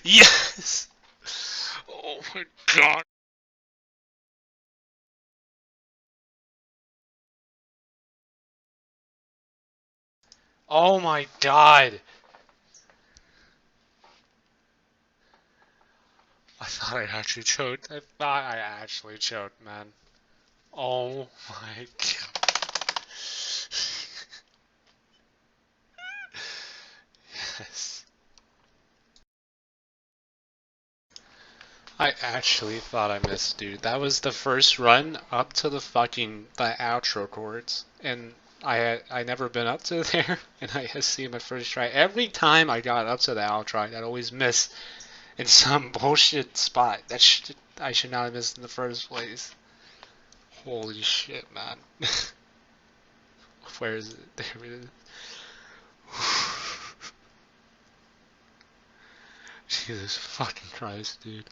Yes! Oh my god. Oh my god. I thought I actually choked. I thought I actually choked, man. Oh my god. Yes. I actually thought I missed, dude. That was the first run up to the outro chords, and I never been up to there, and I had seen my first try. Every time I got up to the outro, I'd always miss in some bullshit spot I should not have missed in the first place. Holy shit, man. Where is it? There it is. Jesus fucking Christ, dude.